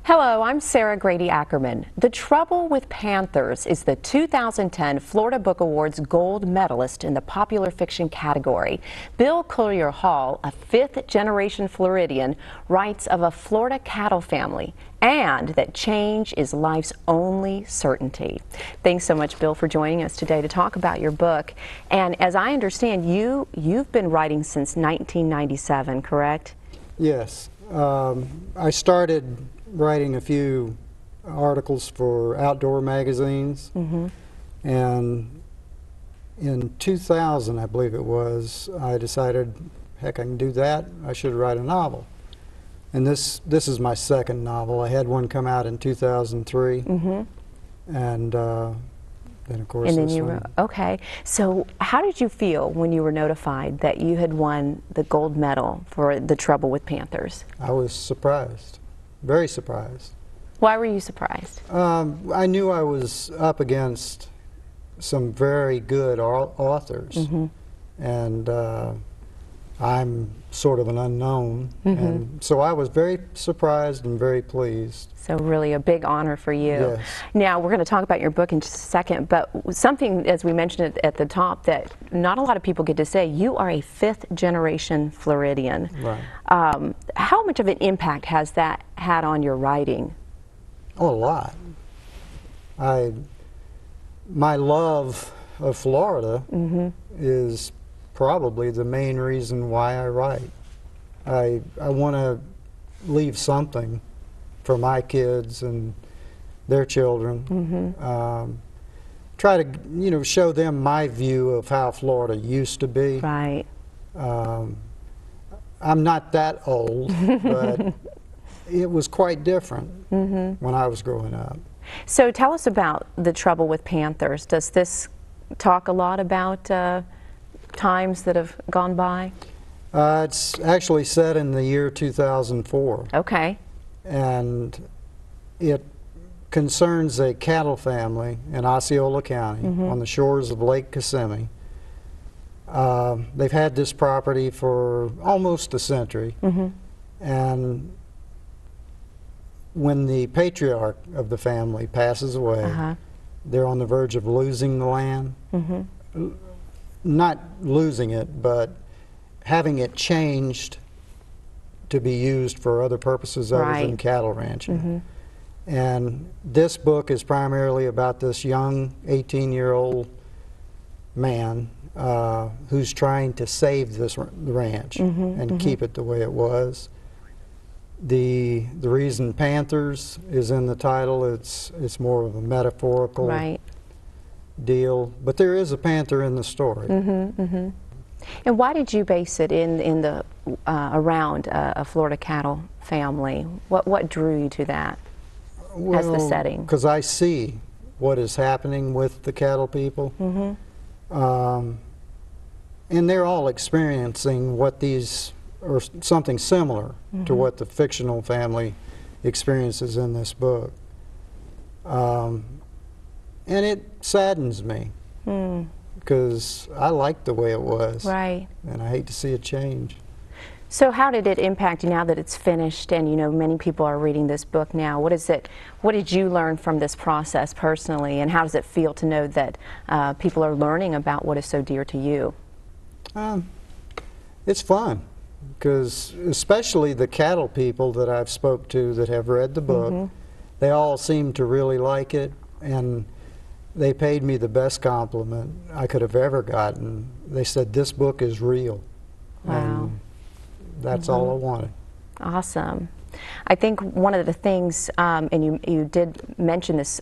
Hello, I'm Sarah Grady Ackerman. The Trouble with Panthers is the 2010 Florida Book Awards gold medalist in the popular fiction category. Bill Culyer Hall, a fifth-generation Floridian, writes of a Florida cattle family and that change is life's only certainty. Thanks so much, Bill, for joining us today to talk about your book. And as I understand, you've been writing since 1997, correct? Yes. I started writing a few articles for outdoor magazines, and in 2000, I believe it was, I decided, heck, I can do that. I should write a novel. And this is my second novel. I had one come out in 2003, and then of course this one. Okay. So how did you feel when you were notified that you had won the gold medal for The Trouble with Panthers? I was surprised, very surprised. Why were you surprised? I knew I was up against some very good authors, and I'm sort of an unknown, and so I was very surprised and very pleased. So really a big honor for you. Yes. Now we're going to talk about your book in just a second, but something, as we mentioned at the top, that not a lot of people get to say, you are a fifth-generation Floridian. Right. How much of an impact has that had on your writing? Oh, a lot. My love of Florida is probably the main reason why I write. I want to leave something for my kids and their children. Try to, show them my view of how Florida used to be. Right. I'm not that old, but it was quite different when I was growing up. So tell us about The Trouble with Panthers. Does this talk a lot about times that have gone by? It's actually set in the year 2004. Okay. And it concerns a cattle family in Osceola County on the shores of Lake Kissimmee. They've had this property for almost a century, and when the patriarch of the family passes away, they're on the verge of losing the land. Not losing it, but having it changed to be used for other purposes other than cattle ranching. And this book is primarily about this young 18-year-old man who's trying to save this ranch and keep it the way it was. The reason Panthers is in the title, it's more of a metaphorical deal, but there is a panther in the story. And why did you base it in the around a Florida cattle family? What drew you to that as the setting? Because I see what is happening with the cattle people, and they're all experiencing what these, or something similar to what the fictional family experiences in this book. And it saddens me because I liked the way it was, and I hate to see it change. So how did it impact you now that it's finished and many people are reading this book now? What did you learn from this process personally, and how does it feel to know that people are learning about what is so dear to you? It's fun, because especially the cattle people that I've spoke to that have read the book, they all seem to really like it, and they paid me the best compliment I could have ever gotten. They said, "This book is real." Wow. And that's all I wanted. Awesome. I think one of the things, and you did mention this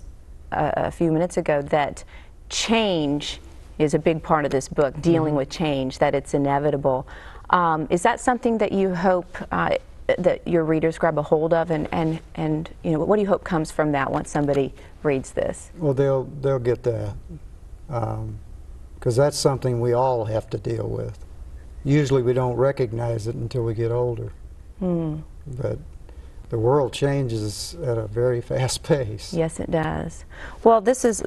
a few minutes ago, that change is a big part of this book, dealing with change, that it's inevitable. Is that something that you hope that your readers grab a hold of, and what do you hope comes from that once somebody reads this? Well, they'll get that, because that's something we all have to deal with. Usually we don't recognize it until we get older, but the world changes at a very fast pace. Yes, it does. Well, this is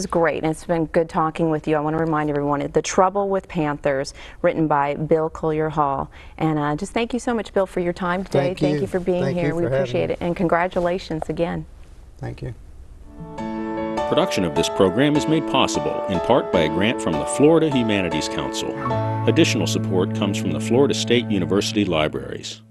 great, and it's been good talking with you. I want to remind everyone, The Trouble with Panthers, written by Bill Culyer Hall. And just thank you so much, Bill, for your time today. Thank you for being here. We appreciate it, and congratulations again. Thank you. Production of this program is made possible in part by a grant from the Florida Humanities Council. Additional support comes from the Florida State University Libraries.